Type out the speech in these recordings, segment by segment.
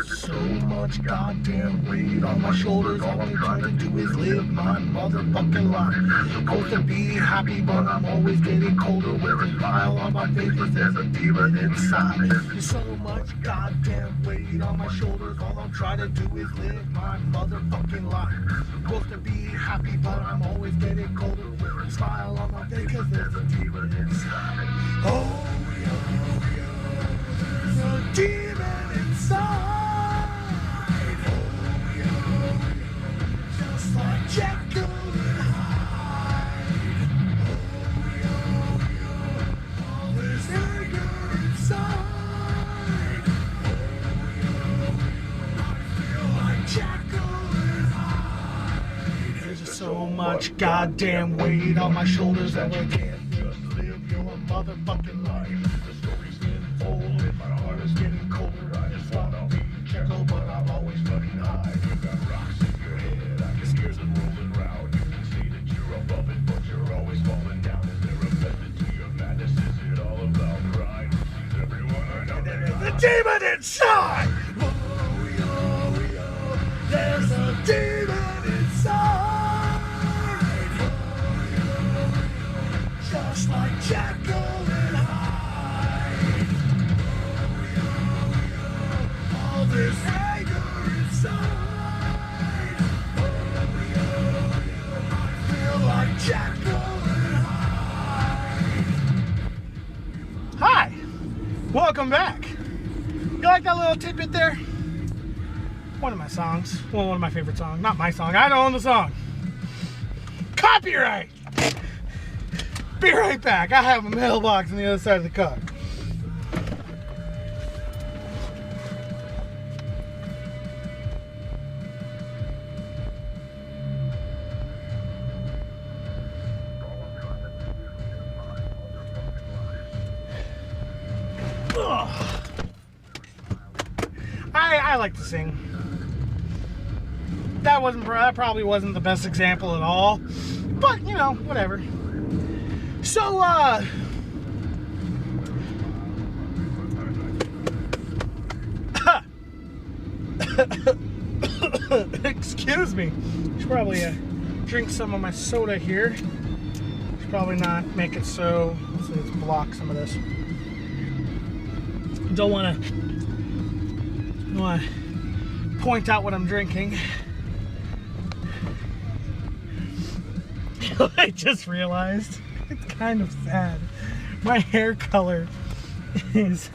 So much goddamn weight on my shoulders. All I'm trying to do is live my motherfucking life. Supposed to be happy, but I'm always getting colder. With a smile on my face, cause there's a demon inside. There's so much goddamn weight on my shoulders. All I'm trying to do is live my motherfucking life. Supposed to be happy, but I'm always getting colder. With a smile on my face, cause there's a demon inside. Oh, yo, there's a demon inside. Just like Jekyll and Hyde. All this anger inside. I feel like Jekyll and Hyde. There's just so much goddamn weight on my shoulders that I can't just live your motherfucking life. The story's getting old and my heart is getting colder. I just wanna be Jekyll, but I'm always running Hyde. You got rocks in your head, I can hear them rolling round. You can see that you're above it, but you're always falling down. Is there a method to your madness? Is it all about pride? Sees everyone I know there's a demon inside. Oh, yo, yo, there's a demon inside. Oh, yo, yo, just like Jekyll and Hyde. Oh, yo, yo, all this anger inside. Like Jekyll and Hyde. Hi, welcome back. You like that little tidbit there? One of my songs, well, one of my favorite songs. Not my song, I don't own the song. Copyright! Be right back. I have a mailbox on the other side of the car. I like to sing. That probably wasn't the best example at all, but you know, whatever. So excuse me. Should probably drink some of my soda here. Should probably not make it so let's block some of this. Don't want to point out what I'm drinking. I just realized it's kind of sad. My hair color is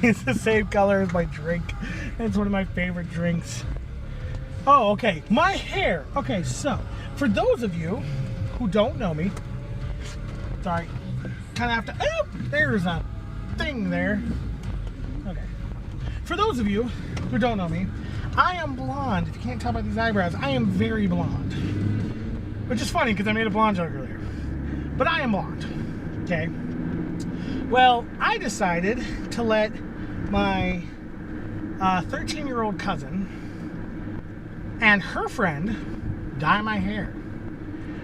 the same color as my drink. It's one of my favorite drinks. Oh, okay. My hair. Okay, so for those of you who don't know me, sorry, kind of have to. Oh, there's a thing there. Okay. For those of you who don't know me, I am blonde. If you can't tell by these eyebrows, I am very blonde. Which is funny because I made a blonde joke earlier. But I am blonde. Okay. Well, I decided to let my 13-year-old cousin and her friend dye my hair.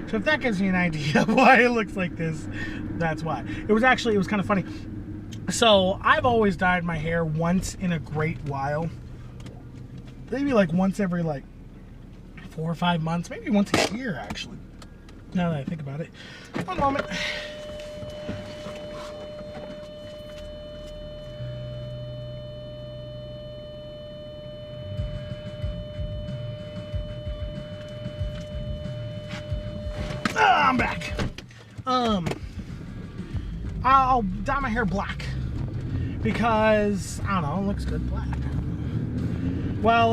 So if that gives you an idea of why it looks like this, that's why. It was kind of funny. So I've always dyed my hair once in a great while. Maybe like once every like 4 or 5 months, maybe once a year actually. Now that I think about it. One moment. I'm back. I'll dye my hair black because I don't know, it looks good black. Well,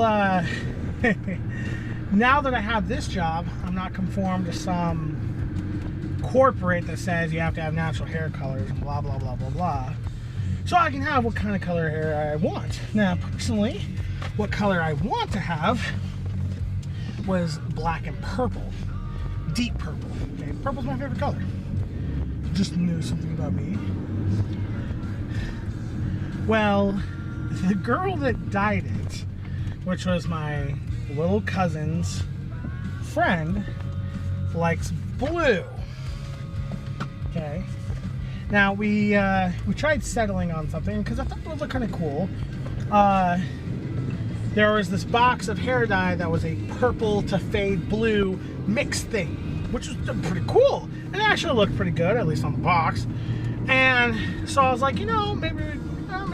now that I have this job, I'm not conformed to some corporate that says you have to have natural hair colors and blah blah blah blah blah. So I can have what kind of color hair I want. Now, personally, what color I want to have was black and purple, deep purple. Okay, purple's my favorite color. Just knew something about me. Well, the girl that dyed it, which was my little cousin's friend, likes blue. Okay. Now we tried settling on something because I thought it would look kind of cool. there was this box of hair dye that was a purple to fade blue mixed thing, which was pretty cool. And it actually looked pretty good, at least on the box. And so I was like, you know, maybe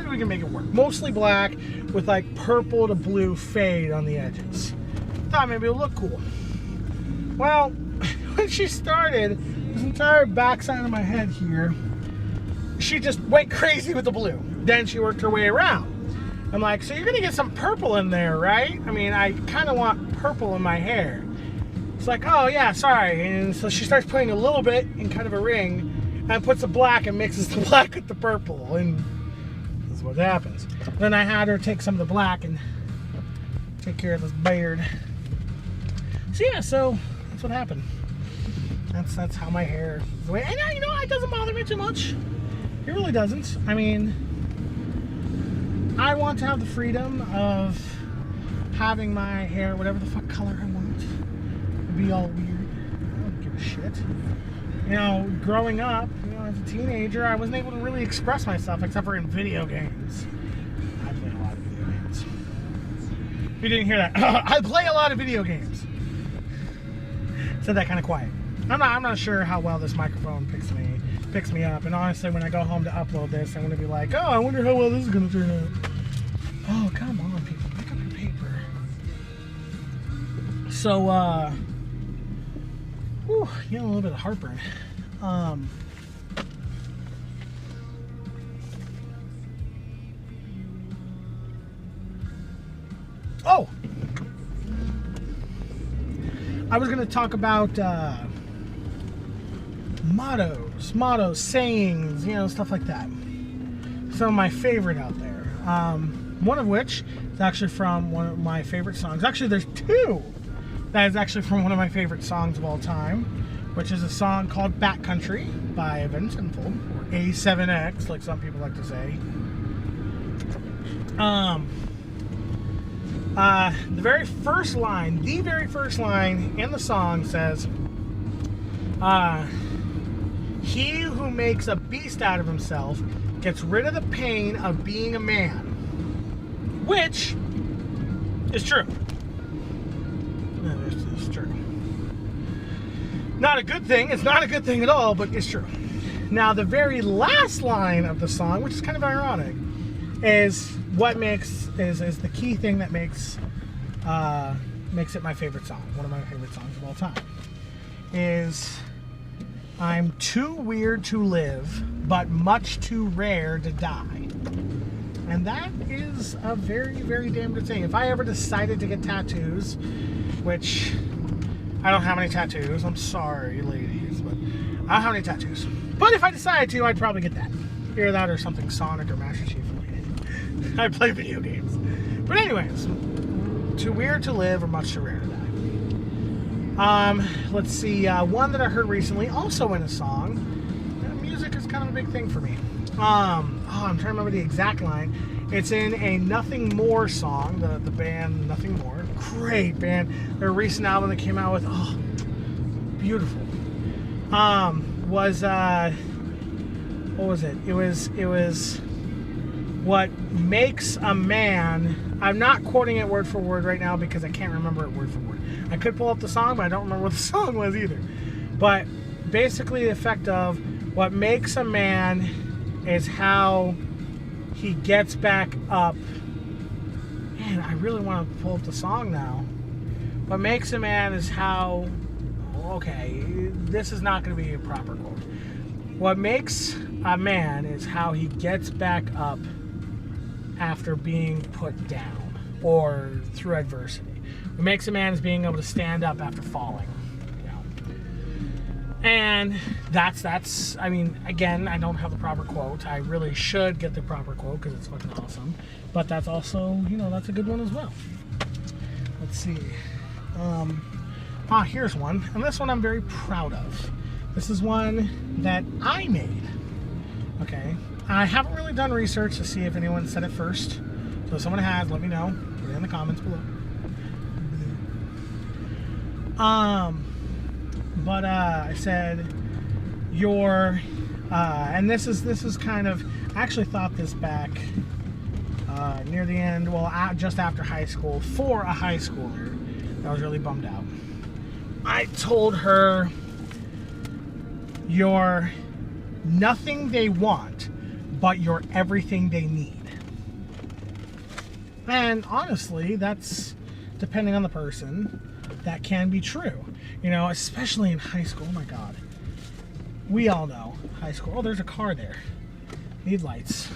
we can make it work. Mostly black with like purple to blue fade on the edges. Thought maybe it would look cool. Well, when she started, this entire backside of my head here, she just went crazy with the blue. Then she worked her way around. I'm like, so you're gonna get some purple in there, right? I mean, I kind of want purple in my hair. It's like, oh yeah, sorry. And so she starts putting a little bit in kind of a ring and puts the black and mixes the black with the purple. And this is what happens. Then I had her take some of the black and take care of this beard. So yeah, so that's what happened. That's how my hair is the way. And you know, it doesn't bother me too much. It really doesn't. I mean, I want to have the freedom of having my hair whatever the fuck color I want. It'd be all weird. I don't give a shit. You know, growing up, you know, as a teenager, I wasn't able to really express myself except for in video games. I play a lot of video games. If you didn't hear that, I play a lot of video games. Said that kind of quiet. I'm not sure how well this microphone picks me up, and honestly, when I go home to upload this, I'm gonna be like, oh, I wonder how well this is gonna turn out. Oh, come on, people, pick up your paper. So, whew, you know, a little bit of heartburn. Oh, I was gonna talk about mottos, sayings, you know, stuff like that. Some of my favorite out there. One of which is actually from one of my favorite songs. Actually, there's two that is actually from one of my favorite songs of all time, which is a song called Backcountry by Avenged Sevenfold, or A7X, like some people like to say. The very first line in the song says, he who makes a beast out of himself gets rid of the pain of being a man. Which is true. It's true. Not a good thing. It's not a good thing at all, but it's true. Now, the very last line of the song, which is kind of ironic, is what makes is the key thing that makes it my favorite song. One of my favorite songs of all time is, I'm too weird to live, but much too rare to die. And that is a very, very damn good thing. If I ever decided to get tattoos, which I don't have any tattoos, I'm sorry, ladies, but I don't have any tattoos. But if I decided to, I'd probably get that. Either that or something Sonic or Master Chief related. I play video games. But anyways, too weird to live or much too rare to die. Let's see, one that I heard recently, also in a song. Music is kind of a big thing for me. I'm trying to remember the exact line. It's in a Nothing More song, the band Nothing More. Great band. Their recent album that came out with, beautiful. What was it? It was what makes a man. I'm not quoting it word for word right now because I can't remember it word for word. I could pull up the song, but I don't remember what the song was either. But basically the effect of what makes a man is how he gets back up. Man, I really want to pull up the song now. What makes a man is how... Okay, this is not going to be a proper quote. What makes a man is how he gets back up after being put down or through adversity. What makes a man is being able to stand up after falling. And that's, I mean, again, I don't have the proper quote. I really should get the proper quote because it's fucking awesome. But that's also, you know, that's a good one as well. Let's see. Here's one. And this one I'm very proud of. This is one that I made. Okay. I haven't really done research to see if anyone said it first. So if someone has, let me know. Put it in the comments below. But I said and this is kind of, I actually thought this back near the end, well, just after high school, for a high schooler that was really bummed out. I told her, you're nothing they want, but you're everything they need. And honestly, that's, depending on the person, that can be true. You know, especially in high school. Oh my God. We all know high school. Oh, there's a car there. Need lights.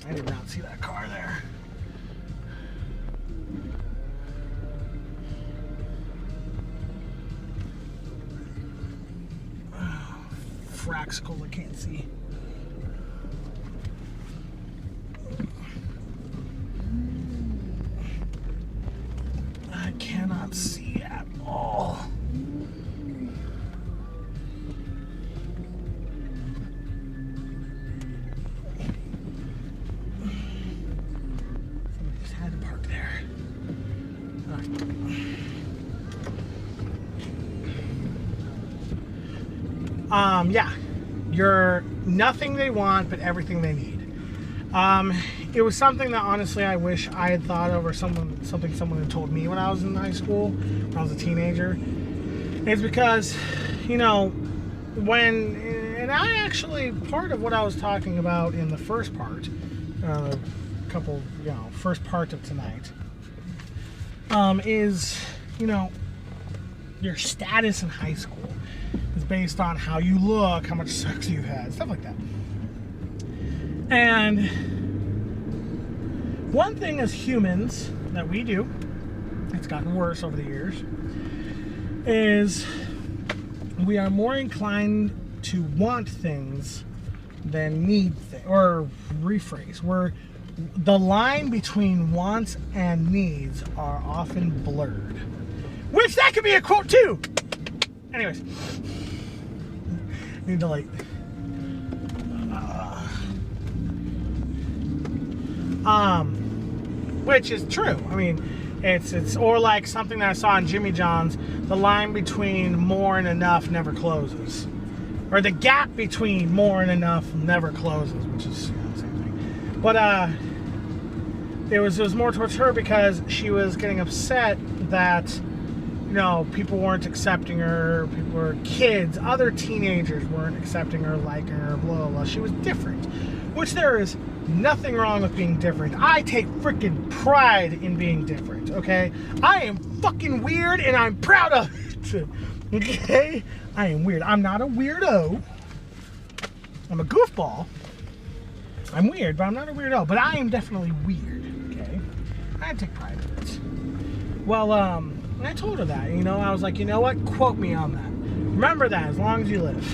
I did not see that car there. Oh, Fraxical, I can't see. I cannot see at all. Somebody just had to park there. Yeah, you're nothing they want, but everything they need. It was something that honestly I wish I had thought of, or something someone had told me when I was in high school, when I was a teenager. It's because, you know, and I actually, part of what I was talking about in the first part, first part of tonight, is, you know, your status in high school is based on how you look, how much sex you've had, stuff like that. And one thing as humans that we do, it's gotten worse over the years, is we are more inclined to want things than need things. Or rephrase, where the line between wants and needs are often blurred. Which that could be a quote too! Anyways. Need to light. Which is true. I mean, it's or like something that I saw in Jimmy John's, the line between more and enough never closes. Or the gap between more and enough never closes, which is, you know, the same thing. But it was more towards her because she was getting upset that, you know, people weren't accepting her, people were kids, other teenagers weren't accepting her, liking her, blah, blah, blah. She was different, which there is nothing wrong with being different. I take freaking pride in being different, okay? I am fucking weird and I'm proud of it, okay? I am weird. I'm not a weirdo. I'm a goofball. I'm weird, but I'm not a weirdo. But I am definitely weird, okay? I take pride in it. Well, I told her that, you know, I was like, you know what? Quote me on that. Remember that as long as you live.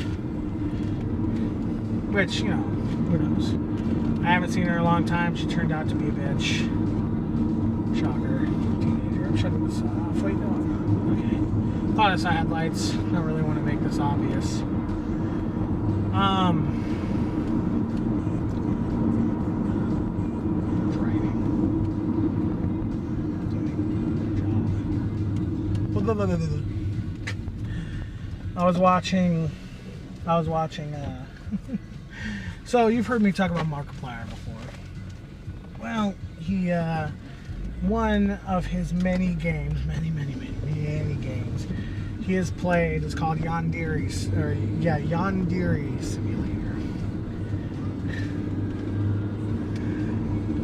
Which, you know, who knows? I haven't seen her in a long time. She turned out to be a bitch. Shocker. Teenager. I'm shutting this off. Wait, no. Okay. Thought I saw headlights. Don't really want to make this obvious. Driving. I was watching. So you've heard me talk about Markiplier before. Well, he one of his many games, many games he has played is called Yandere Simulator.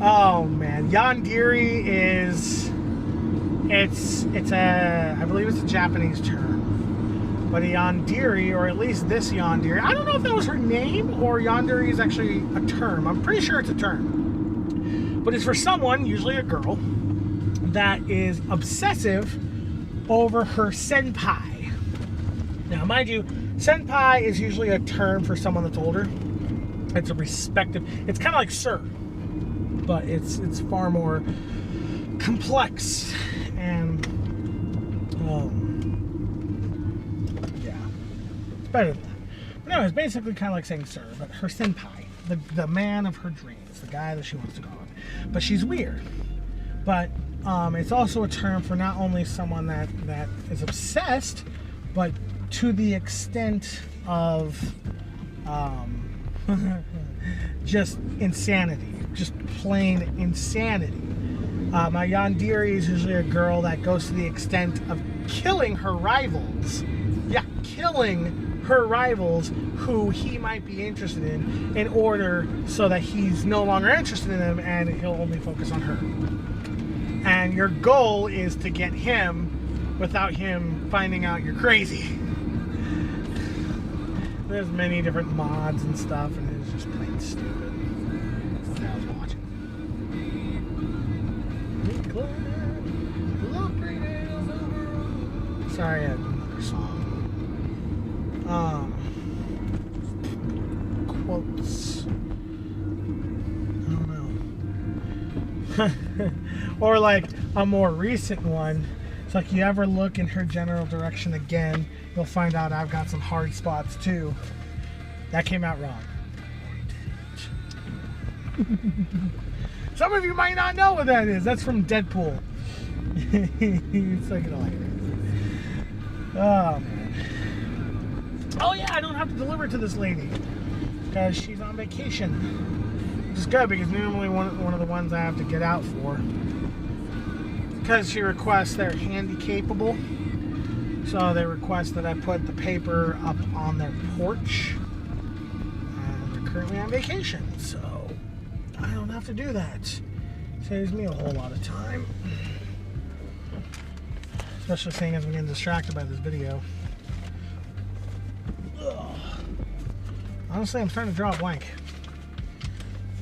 Oh man, Yandere is it's I believe it's a Japanese term. But a yandere, or at least this yandere, I don't know if that was her name or yandere is actually a term. I'm pretty sure it's a term. But it's for someone, usually a girl, that is obsessive over her senpai. Now, mind you, senpai is usually a term for someone that's older. It's a respective, it's kind of like sir, but it's far more complex and better than that. But no, it's basically kind of like saying sir, but her senpai, the man of her dreams, the guy that she wants to go on. But she's weird. But it's also a term for not only someone that is obsessed, but to the extent of just insanity. just plain insanity. My yandere is usually a girl that goes to the extent of killing her rivals. Yeah, killing her rivals who he might be interested in order so that he's no longer interested in them and he'll only focus on her. And your goal is to get him without him finding out you're crazy. There's many different mods and stuff, and it's just plain stupid. That's what I was watching. Sorry, I had another song. Quotes. I don't know. Or like a more recent one. It's like, you ever look in her general direction again, you'll find out I've got some hard spots too. That came out wrong. Some of you might not know what that is. That's from Deadpool. It's like hilarious. Oh man. Oh yeah, I don't have to deliver it to this lady because she's on vacation. Which is good because normally one of the ones I have to get out for. Because she requests they're handy capable. So they request that I put the paper up on their porch. And they're currently on vacation, so I don't have to do that. Saves me a whole lot of time. Especially seeing as I'm getting distracted by this video. Ugh. Honestly, I'm starting to draw a blank.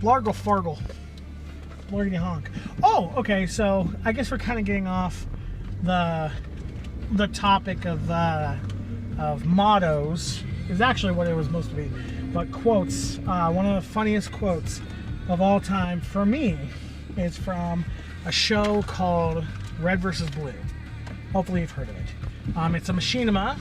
Blargle fargle. Blurgity honk. Oh, okay, so I guess we're kind of getting off the topic of mottos. Is actually what it was supposed to be. But quotes, one of the funniest quotes of all time for me is from a show called Red vs. Blue. Hopefully you've heard of it. It's a machinima.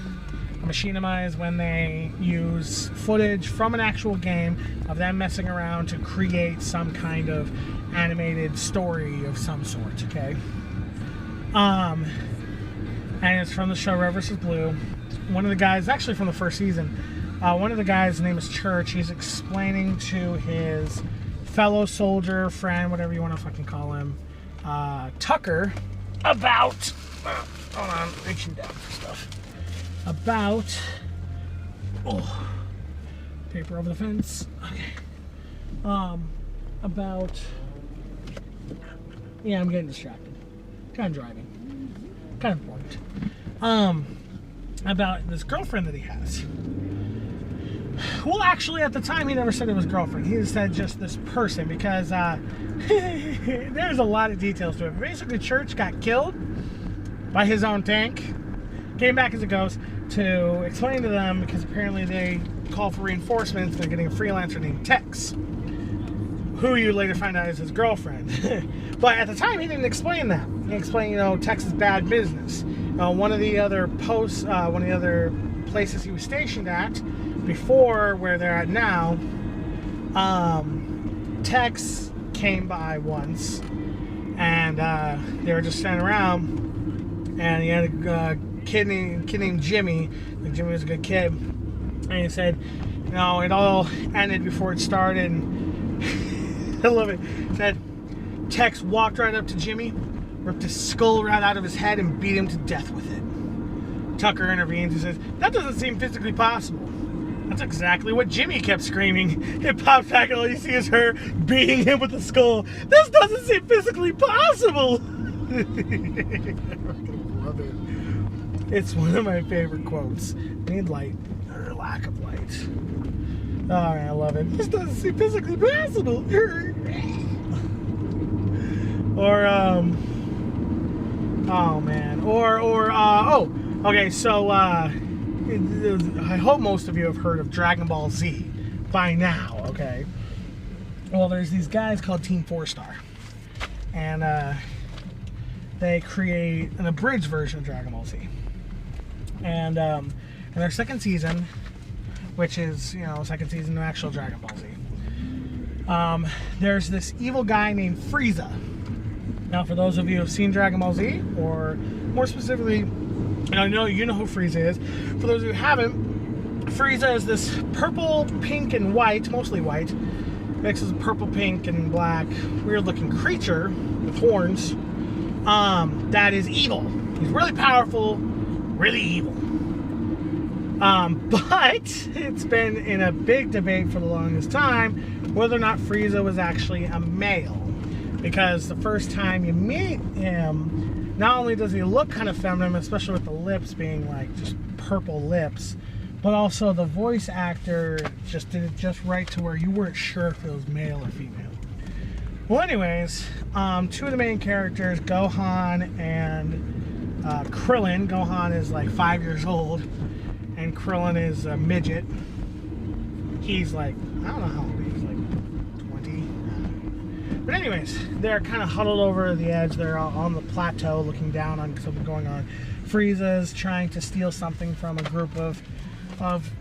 A machinima is when they use footage from an actual game of them messing around to create some kind of animated story of some sort, okay? And it's from the show Red vs. Blue. One of the guys, actually from the first season, one of the guys' name is Church. He's explaining to his fellow soldier, friend, whatever you want to fucking call him, Tucker, about... hold on, reaching down for stuff. About... oh, paper over the fence. Okay. About... yeah, I'm getting distracted. Kind of driving. Kind of important. About this girlfriend that he has. Well, actually, at the time, he never said it was girlfriend. He said just this person because there's a lot of details to it. Basically, Church got killed by his own tank. Came back as a ghost to explain to them because apparently they call for reinforcements. They're getting a freelancer named Tex, who you later find out is his girlfriend. But at the time, he didn't explain that. He explained, you know, Tex's bad business. One of the other posts, one of the other places he was stationed at before where they're at now, Tex came by once, and they were just standing around, and he had a kid named Jimmy. Like, Jimmy was a good kid, and he said, you know, it all ended before it started. And I love it. He said, Tex walked right up to Jimmy, ripped his skull right out of his head, and beat him to death with it. Tucker intervenes and says, that doesn't seem physically possible. That's exactly what Jimmy kept screaming. It pops back and all you see is her beating him with the skull. This doesn't seem physically possible. I love it. It's one of my favorite quotes. Need light, or lack of light. Oh man, I love it. This doesn't seem physically possible. Or oh man. Oh, okay, so I hope most of you have heard of Dragon Ball Z by now, okay? Well, there's these guys called Team 4-Star. And they create an abridged version of Dragon Ball Z. And in their second season, which is, you know, second season of actual Dragon Ball Z, there's this evil guy named Frieza. Now, for those of you who have seen Dragon Ball Z, or more specifically, you know who Frieza is. For those of you who haven't, Frieza is this purple, pink, and white, mostly white, mixes of purple, pink, and black, weird-looking creature with horns. That is evil. He's really powerful, really evil. But it's been in a big debate for the longest time whether or not Frieza was actually a male. Because the first time you meet him, not only does he look kind of feminine, especially with the lips being like just purple lips, but also the voice actor just did it just right to where you weren't sure if it was male or female. Well, anyways, two of the main characters, Gohan and Krillin. Gohan is like 5 years old, and Krillin is a midget. He's like, I don't know how old he is, like 20. But anyways, they're kind of huddled over the edge. They're on the plateau looking down on something going on. Frieza's trying to steal something from a group of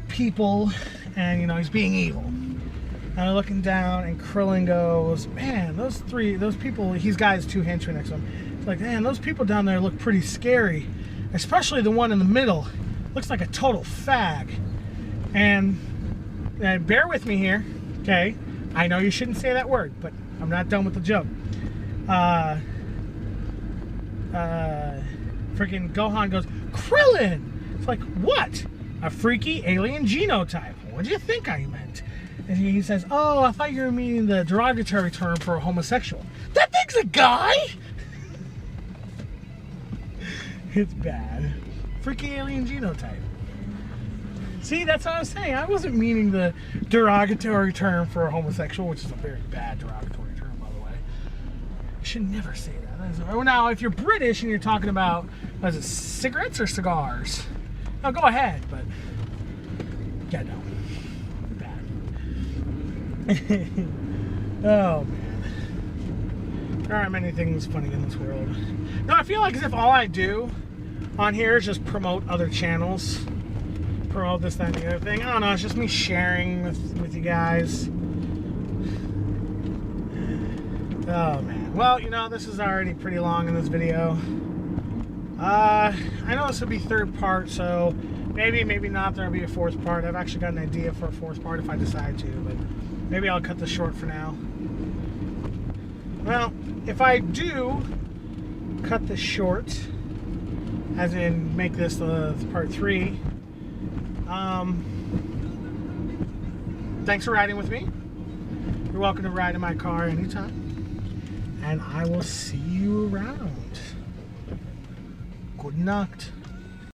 people, and you know, he's being evil. And they're looking down, and Krillin goes, man, those people, he's got his two henchmen next to him. It's like, man, those people down there look pretty scary, especially the one in the middle. Looks like a total fag. And bear with me here, okay? I know you shouldn't say that word, but I'm not done with the joke. Freaking Gohan goes, Krillin! It's like, what? A freaky alien genotype. What do you think I meant? And he says, oh, I thought you were meaning the derogatory term for a homosexual. That thing's a guy! It's bad. Freaky alien genotype. See, that's what I was saying. I wasn't meaning the derogatory term for a homosexual, which is a very bad derogatory term, by the way. You should never say that. Oh, now, if you're British and you're talking about, what is it, cigarettes or cigars? Now, go ahead, but yeah, no. Bad. Oh, man. There aren't many things funny in this world. No, I feel like as if all I do on here is just promote other channels. Promote this, that, and the other thing. I don't know, it's just me sharing with you guys. Oh, man. Well, you know, this is already pretty long in this video. I know this would be third part, so maybe not there'll be a fourth part. I've actually got an idea for a fourth part if I decide to, but maybe I'll cut this short for now. Well, if I do cut this short, as in make this the part 3, thanks for riding with me. You're welcome to ride in my car anytime, and I will see you around. Good night.